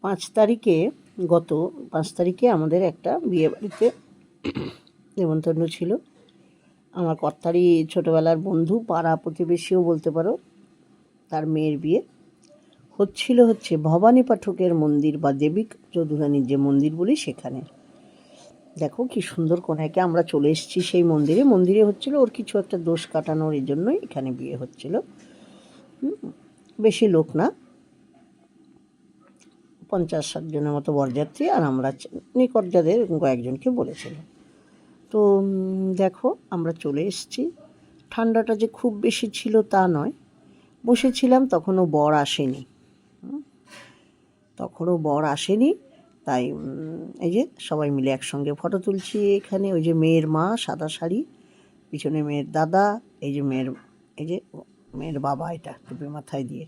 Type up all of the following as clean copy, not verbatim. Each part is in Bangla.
5 তারিখে, গত 5 তারিখে আমাদের একটা বিয়েবাড়িতে নেমন্তন্ন ছিল। আমার কর্তারই ছোটোবেলার বন্ধু, পাড়া প্রতিবেশীও বলতে পারো, তার মেয়ের বিয়ে হচ্ছে ভবানী পাঠকের মন্দির বা দেবী চৌধুরানীর যে মন্দির বলি সেখানে। দেখো কি সুন্দর কনেকে আমরা চলে এসেছি সেই মন্দিরে হচ্ছিল ওর কিছু একটা দোষ কাটানোর, এই জন্যই এখানে বিয়ে হচ্ছিল। বেশি লোক না, 50-60 জনের মতো বরযাত্রী, আর আমরা নিকট যাদের কয়েকজনকে বলেছিল। তো দেখো আমরা চলে এসেছি। ঠান্ডাটা যে খুব বেশি ছিল তা নয়, বসেছিলাম তখনও বর আসেনি। তাই এই যে সবাই মিলে একসঙ্গে ফটো তুলছি এখানে। ওই যে মেয়ের মা সাদা শাড়ি, পিছনে মেয়ের দাদা, এই যে মেয়ের বাবা, এটা টুপি মাথায় দিয়ে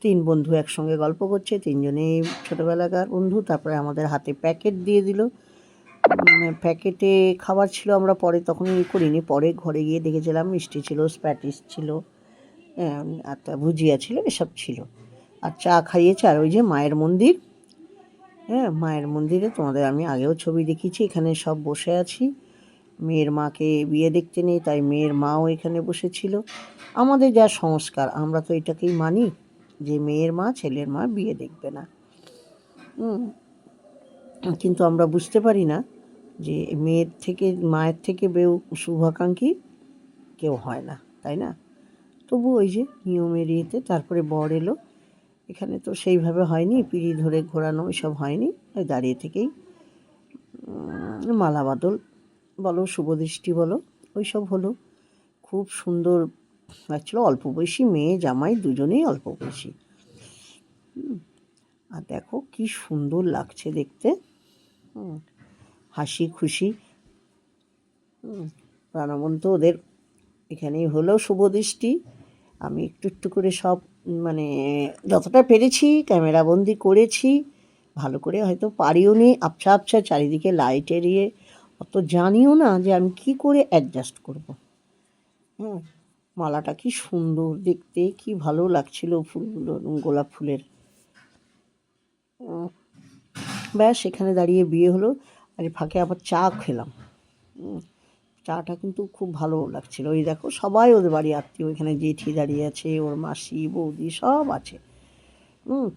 3 বন্ধু একসঙ্গে গল্প করছে, 3জনেই ছোটোবেলাকার বন্ধু। তারপরে আমাদের হাতে প্যাকেট দিয়ে দিল, প্যাকেটে খাবার ছিল। আমরা পরে তখন করিনি, পরে ঘরে গিয়ে দেখেছিলাম মিষ্টি ছিল, স্প্যাটিস ছিল, আর ভুজিয়া ছিল, এসব ছিল, আর চা খাইয়েছে। আর ওই যে মায়ের মন্দির, মায়ের মন্দিরে তোমাদের আমি আগেও ছবি দেখিয়েছি, এখানে সব বসে আছি। মেয়ের মাকে বিয়ে দেখতে নেই, তাই মেয়ের মাও এখানে বসেছিল। আমাদের যা সংস্কার, আমরা তো এটাকেই মানি যে মেয়ের মা ছেলের মা বিয়ে দেখবে না। কিন্তু আমরা বুঝতে পারি না যে মায়ের থেকে শুভাকাঙ্ক্ষী কেউ হয় না, তাই না? তবু ওই যে নিয়মের ইয়েতে তারপরে বর এলো। এখানে তো সেইভাবে হয়নি, পিঁড়ি ধরে ঘোরানো এসব হয়নি, ওই দাঁড়িয়ে থেকেই মালা বদল বলো, শুভদৃষ্টি বলো, ওই সব হলো। খুব সুন্দর লাগছিল। অল্প বয়সী মেয়ে জামাই দুজনেই অল্প বয়সী। আর দেখো কি সুন্দর লাগছে দেখতে, হাসি খুশি। প্রাণবন্ত ওদের এখানেই হলো শুভদৃষ্টি। আমি একটু একটু করে সব মানে যতটা পেরেছি ক্যামেরাবন্দি করেছি। ভালো করে হয়তো পারিও নি, আবছা আবছা চারিদিকে লাইট এরিয়ে অত জানিও না যে আমি কি করে অ্যাডজাস্ট করব। মালাটা কি সুন্দর দেখতে, কি ভালো লাগছিল ফুলগুলো, গোলাপ ফুলের। ব্যাস এখানে দাঁড়িয়ে বিয়ে হলো, আর ফাঁকে আবার চা খেলাম। চাটা কিন্তু খুব ভালো লাগছিল। ওই দেখো সবাই ওদের বাড়ি আত্মীয়, এখানে জেঠি দাঁড়িয়ে আছে, ওর মাসি বৌদি সব আছে,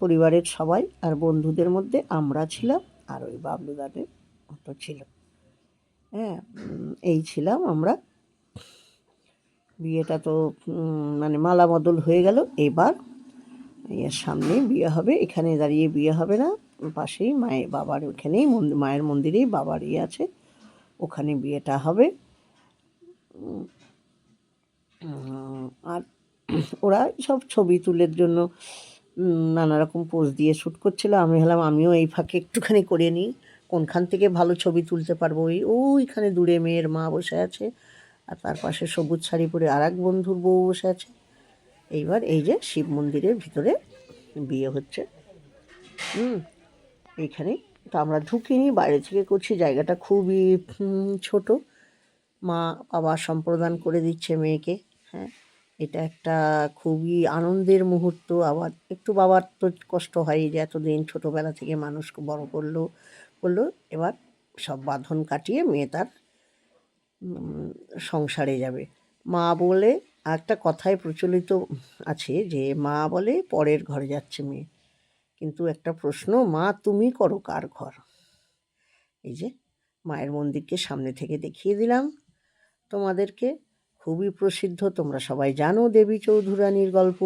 পরিবারের সবাই। আর বন্ধুদের মধ্যে আমরা ছিলাম, আর ওই বাবলুদাদের মতো ছিল। এই ছিলাম আমরা। বিয়েটা তো মানে মালা বদল হয়ে গেল। এবার এর সামনে বিয়ে হবে, এখানে দাঁড়িয়ে বিয়ে হবে না, পাশেই মায়ের বাবার ওখানেই মায়ের মন্দিরেই বাবার ইয়ে আছে, ওখানে বিয়েটা হবে। আর ওরা সব ছবি তুলের জন্য নানা রকম পোজ দিয়ে শ্যুট করছিল। আমি ভাবলাম আমিও এই ফাঁকে একটুখানি করে নিই, কোনখান থেকে ভালো ছবি তুলতে পারবো। ওইখানে দূরে মেয়ের মা বসে আছে, আর তার পাশে সবুজ শাড়ি পরে আর এক বন্ধুর বউ বসে আছে। এইবার এই যে শিব মন্দিরের ভিতরে বিয়ে হচ্ছে। এইখানে তো আমরা ঢুকিনি, বাইরে থেকে করছি। জায়গাটা খুবই ছোট। মা বাবা সম্প্রদান করে দিচ্ছে মেয়েকে। এটা একটা খুবই আনন্দের মুহূর্ত। আবার একটু বাবার তো কষ্ট হয় যে এতদিন ছোটোবেলা থেকে মানুষ বড় করলো। এবার সব বাঁধন কাটিয়ে মেয়ে তার সংসারে যাবে। মা বলে একটা কথায় প্রচলিত আছে যে মা বলে পরের ঘরে যাচ্ছে মেয়ে, কিন্তু একটা প্রশ্ন, মা তুমি করো কার ঘর? এই যে মায়ের মন্দিরকে সামনে থেকে দেখিয়ে দিলাম তোমাদেরকে। খুবই প্রসিদ্ধ, তোমরা সবাই জানো দেবী চৌধুরানীর গল্প।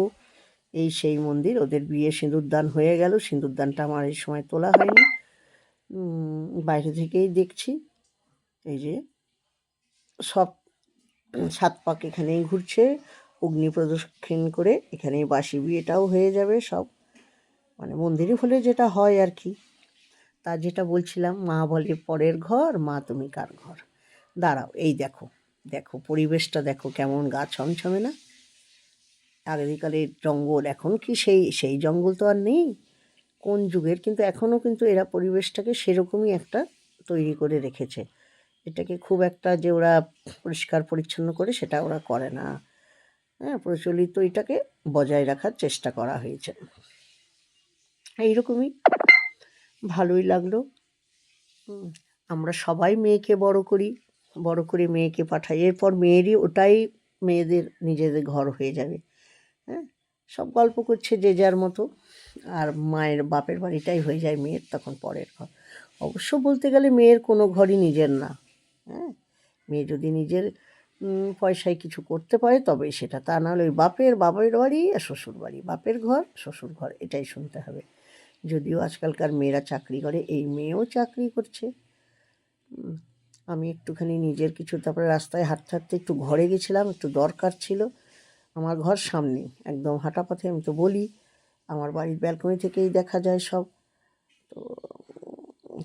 এই সেই মন্দির। ওদের বিয়ে সিঁদুরদান হয়ে গেল, সিঁদুরদানটা আমার এই সময় তোলা হয়নি, বাইরে থেকেই দেখছি। এই যে সব 7 পাক এখানেই ঘুরছে, অগ্নি প্রদক্ষিণ করে এখানেই বাসি বিয়েটাও হয়ে যাবে। সব মানে মন্দিরে হলে যেটা হয় আর কি। তা যেটা বলছিলাম, মা বলে পরের ঘর, মা তুমি কার ঘর? দাঁড়াও, এই দেখো দেখো পরিবেশটা দেখো কেমন, গা ছমছমে না? আগেকালের জঙ্গল, এখন কি সেই জঙ্গল তো আর নেই, কোন যুগের, কিন্তু এখনও কিন্তু এরা পরিবেশটাকে সেরকমই একটা তৈরি করে রেখেছে। এটাকে খুব একটা যে ওরা পরিষ্কার পরিচ্ছন্ন করে সেটা ওরা করে না। প্রচলিত এটাকে বজায় রাখার চেষ্টা করা হয়েছে। এইরকমই ভালোই লাগলো। আমরা সবাই মেয়েকে বড় করি, বড় করে মেয়েকে পাঠাই, এরপর মেয়েরই ওটাই মেয়েদের নিজেদের ঘর হয়ে যাবে। হ্যাঁ, সব গল্প করছে যে যার মতো, আর মায়ের বাপের বাড়িটাই হয়ে যায় মেয়ের তখন পরের ঘর। অবশ্য বলতে গেলে মেয়ের কোনো ঘরই নিজের না। হ্যাঁ, মেয়ে যদি নিজের পয়সায় কিছু করতে পারে তবে সেটা, তা নাহলে ওই বাপের বাড়ি আর শ্বশুর বাড়ি, বাপের ঘর শ্বশুর ঘর, এটাই শুনতে হবে। যদিও আজকালকার মেয়েরা চাকরি করে, এই মেয়েও চাকরি করছে। আমি একটুখানি নিজের কিছু, তারপরে রাস্তায় হাঁটতে হাঁটতে একটু ঘরে গেছিলাম, একটু দরকার ছিল। আমার ঘর সামনে, একদম হাঁটা পথে, আমি তো বলি আমার বাড়ির ব্যালকনি থেকেই দেখা যায় সব। তো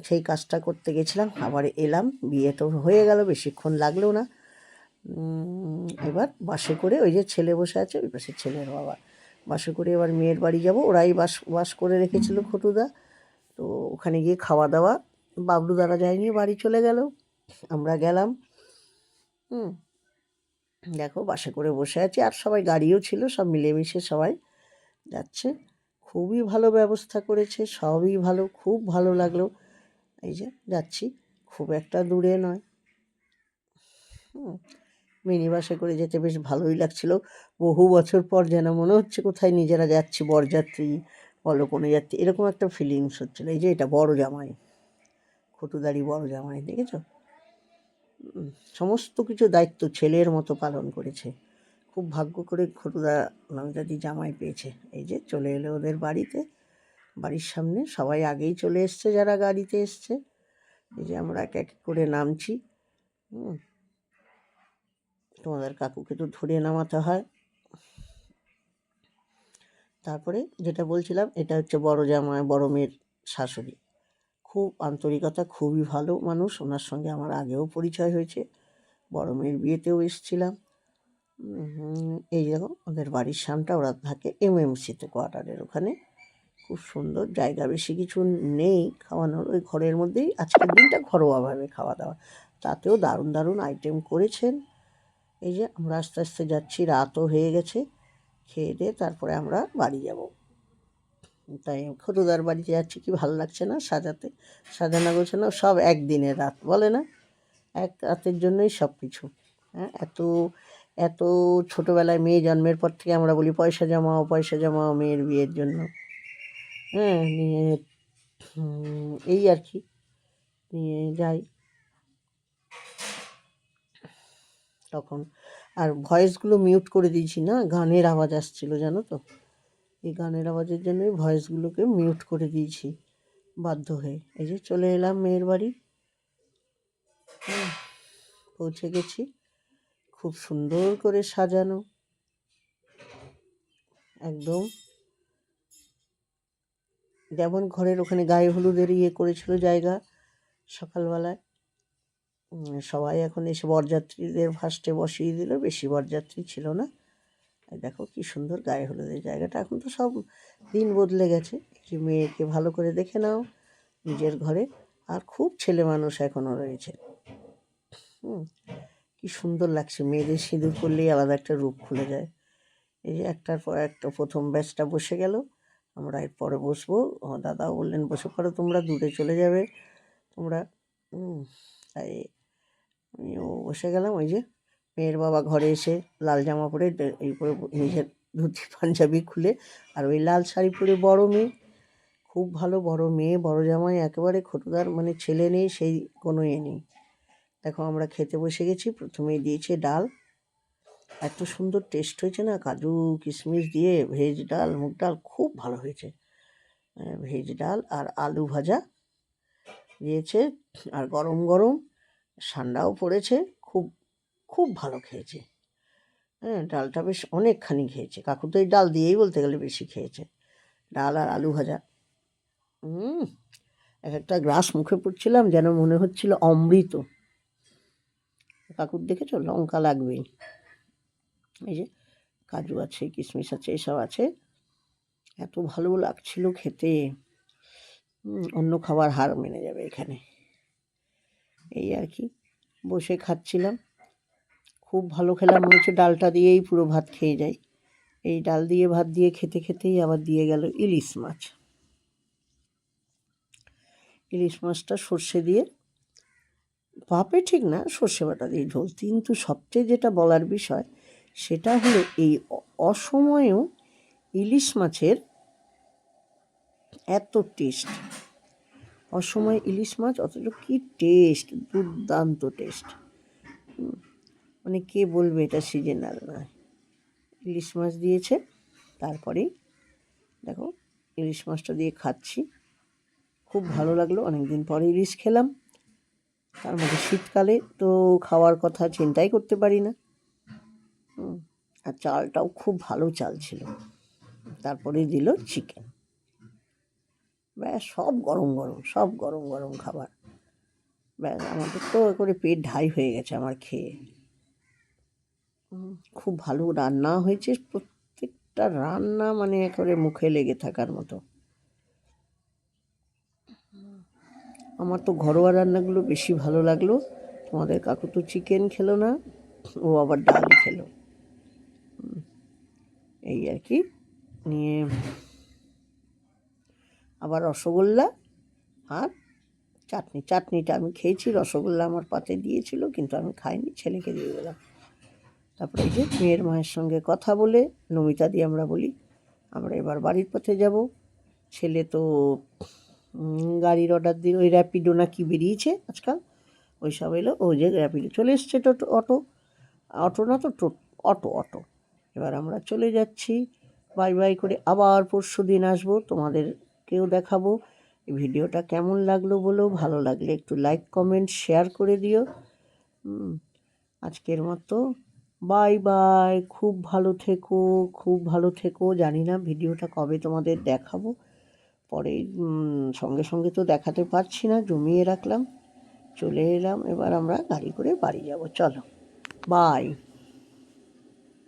সেই কাজটা করতে গেছিলাম, আবার এলাম, বিয়ে তো হয়ে গেল, বেশিক্ষণ লাগলো না। এবার বাসে করে, ওই যে ছেলে বসে আছে ওই পাশে ছেলের বাবা, বাসে করে এবার মেয়ের বাড়ি যাব। ওরাই বাস করে রেখেছিল খটুদা, তো ওখানে গিয়ে খাওয়া দাওয়া, বাবলু দ্বারা যায়নি, বাড়ি চলে গেল, আমরা গেলাম। দেখো বাসে করে বসে আছি, আর সবাই গাড়িও ছিল, সব মিলেমিশে সবাই যাচ্ছে। খুবই ভালো ব্যবস্থা করেছে, সবই ভালো, খুব ভালো লাগলো। এই যে যাচ্ছি, খুব একটা দূরে নয়। মিনি বাসে করে যেতে বেশ ভালোই লাগছিল। বহু বছর পর যেন মনে হচ্ছে কোথায় নিজেরা যাচ্ছি, বরযাত্রী বলো কোনো যাত্রী, এরকম একটা ফিলিংস হচ্ছিলো। এই যে এটা বড় জামাই, খটুদারি বড় জামাই, দেখেছো? সমস্ত কিছু দায়িত্ব ছেলের মতো পালন করেছে। খুব ভাগ্য করে খটুদা নমিতাদি জামাই পেয়েছে। এই যে চলে এলো ওদের বাড়িতে, বাড়ির সামনে সবাই আগেই চলে এসছে যারা গাড়িতে এসছে। এই যে আমরা এক এক করে নামছি। তোমাদের কাকুকে তো ধরে নামাতে হয়। তারপরে যেটা বলছিলাম, এটা হচ্ছে বড় জামাই, বড় মেয়ের শাশুড়ি। খুব আন্তরিকতা, খুবই ভালো মানুষ, ওনার সঙ্গে আমার আগেও পরিচয় হয়েছে, বড় মেয়ের বিয়েতেও এসেছিলাম। এই দেখো ওদের বাড়ির সামটা, ওরা থাকে এমএমসিতে, কোয়ার্টারের ওখানে। খুব সুন্দর জায়গা, বেশি কিছু নেই খাওয়ানোর, ওই ঘরের মধ্যেই আজকের দিনটা ঘরোয়াভাবে খাওয়া দাওয়া, তাতেও দারুণ দারুণ আইটেম করেছেন। এই যে আমরা আস্তে আস্তে যাচ্ছি, রাতও হয়ে গেছে, খেয়ে দিয়ে তারপরে আমরা বাড়ি যাব। তাই খটুদার বাড়িতে যাচ্ছি, কি ভালো লাগছে না সাজাতে, সাজানো গোছানো সব একদিনের রাত, বলে না এক রাতের জন্যই সব কিছু। হ্যাঁ, এত এত ছোটোবেলায় মেয়ে জন্মের পর থেকে আমরা বলি পয়সা জমাও, পয়সা জমাও মেয়ের বিয়ের জন্য। হ্যাঁ, নিয়ে এই আর কি, নিয়ে যাই তখন। আর ভয়েসগুলো মিউট করে দিয়েছি না, গানের আওয়াজ আসছিল জানো তো, এই গানের আওয়াজের জন্যই ভয়েসগুলোকে মিউট করে দিয়েছি বাধ্য হয়ে। এই যে চলে এলাম মেয়ের বাড়ি, পৌঁছে গেছি, খুব সুন্দর করে সাজানো একদম, যেমন ঘরের ওখানে গায়ে হলুদের করেছিল জায়গা সকালবেলায়। সবাই এখন এসে বরযাত্রীদের ফার্স্টে বসিয়ে দিল, বেশি বরযাত্রী ছিল না। দেখো কি সুন্দর গায়ে হলুদের জায়গাটা, এখন তো সব দিন বদলে গেছে। যে মেয়েকে ভালো করে দেখে নাও নিজের ঘরে, আর খুব ছেলে মানুষ এখনও রয়েছে। কি সুন্দর লাগছে, মেয়েদের সিঁদুর করলেই আলাদা একটা রূপ খুলে যায়। এই যে একটার পর একটা প্রথম ব্যাচটা বসে গেল, আমরা এরপরে বসবো। দাদাও বললেন বসে পড়ো, তোমরা দূরে চলে যাবে তোমরা। তাই আমিও বসে গেলাম। ওই যে মেয়ের বাবা ঘরে এসে লাল জামা পরে, এই পরে নিজের ধুতি পাঞ্জাবি খুলে, আর ওই লাল শাড়ি পরে বড় মেয়ে, খুব ভালো বড় মেয়ে, বড় জামাই, একেবারে খটুদার মানে ছেলে নেই সেই কোনো নেই। দেখো আমরা খেতে বসে গেছি, প্রথমেই দিয়েছে ডাল, এত সুন্দর টেস্ট হয়েছে না, কাজু কিশমিশ দিয়ে ভেজ ডাল, মুগ ডাল খুব ভালো হয়েছে। ভেজ ডাল আর আলু ভাজা দিয়েছে, আর গরম গরম ঠান্ডাও পড়েছে, খুব খুব ভালো খেয়েছে। ডালটা বেশ অনেকখানি খেয়েছে, কাকু তো এই ডাল দিয়েই বলতে গেলে বেশি খেয়েছে, ডাল আর আলু ভাজা। এক একটা গ্রাস মুখে পড়ছিলাম, যেন মনে হচ্ছিল অমৃত। কাকুর দেখেছো লঙ্কা লাগবেই, এই যে কাজু আছে, কিশমিশ আছে, এসব আছে, এত ভালো লাগছিল খেতে, অন্য খাবার হার মেনে যাবে এখানে। এই আর কি, বসে খাচ্ছিলাম, খুব ভালো খেলাম, মনে হচ্ছে ডালটা দিয়েই পুরো ভাত খেয়ে যাই। এই ডাল দিয়ে ভাত দিয়ে খেতে খেতেই আবার দিয়ে গেল ইলিশ মাছ। ইলিশ মাছটা সর্ষে দিয়ে, ভাপে ঠিক না, সর্ষে বাটা দিয়ে ঝোল। কিন্তু সবচেয়ে যেটা বলার বিষয় সেটা হলো এই অসময়েও ইলিশ মাছের এত টেস্ট। অসময়ে ইলিশ মাছ অথচ কী টেস্ট, দুর্দান্ত টেস্ট। মানে কে বলবে এটা সিজনাল নয়। ইলিশ মাছ দিয়েছে, তারপরেই দেখো ইলিশ মাছটা দিয়ে খাচ্ছি, খুব ভালো লাগলো। অনেকদিন পরে ইলিশ খেলাম, তার মধ্যে শীতকালে তো খাওয়ার কথা চিন্তাই করতে পারি না। আর চালটাও খুব ভালো চাল ছিল। তারপরে দিল চিকেন। ব্যাস, সব গরম গরম, সব গরম গরম খাবার। ব্যাস, আমাদের তো করে পেট ঢাই হয়ে গেছে আমার খেয়ে। খুব ভালো রান্না হয়েছে, প্রত্যেকটা রান্না মানে একেবারে মুখে লেগে থাকার মতো। আমার তো ঘরোয়া রান্নাগুলো বেশি ভালো লাগলো। তোমাদের কাকু তো চিকেন খেলো না, ও আবার ডাল খেলো। এই আর কি নিয়ে আবার রসগোল্লা আর চাটনিটা আমি খেয়েছি। রসগোল্লা আমার পাতে দিয়েছিল, কিন্তু আমি খাইনি, ছেলেকে দিয়ে দিলাম। তারপরে এই যে মেয়ের মায়ের সঙ্গে কথা বলে, নমিতা দিয়ে আমরা বলি, আমরা এবার বাড়ির পথে যাব। ছেলে তো গাড়ির অর্ডার দিয়ে, ওই র্যাপিডো না কি বেরিয়েছে আজকাল, ওই সব এলো। ওই যে র্যাপিডো চলে এসছে, অটো না তো অটো। এবার আমরা চলে যাচ্ছি বাই বাই করে। আবার পরশু দিন আসবো, তোমাদেরকেও দেখাবো। এই ভিডিওটা কেমন লাগলো বলো, ভালো লাগলে একটু লাইক কমেন্ট শেয়ার করে দিও। আজকের মতো বাই বাই। খুব ভালো থেকো। জানি না ভিডিওটা কবে তোমাদের দেখাবো, পরে সঙ্গে সঙ্গে তো দেখাতে পারছি না, জমিয়ে রাখলাম। চলে এলাম, এবার আমরা গাড়ি করে বাড়ি যাব। চলো, বাই।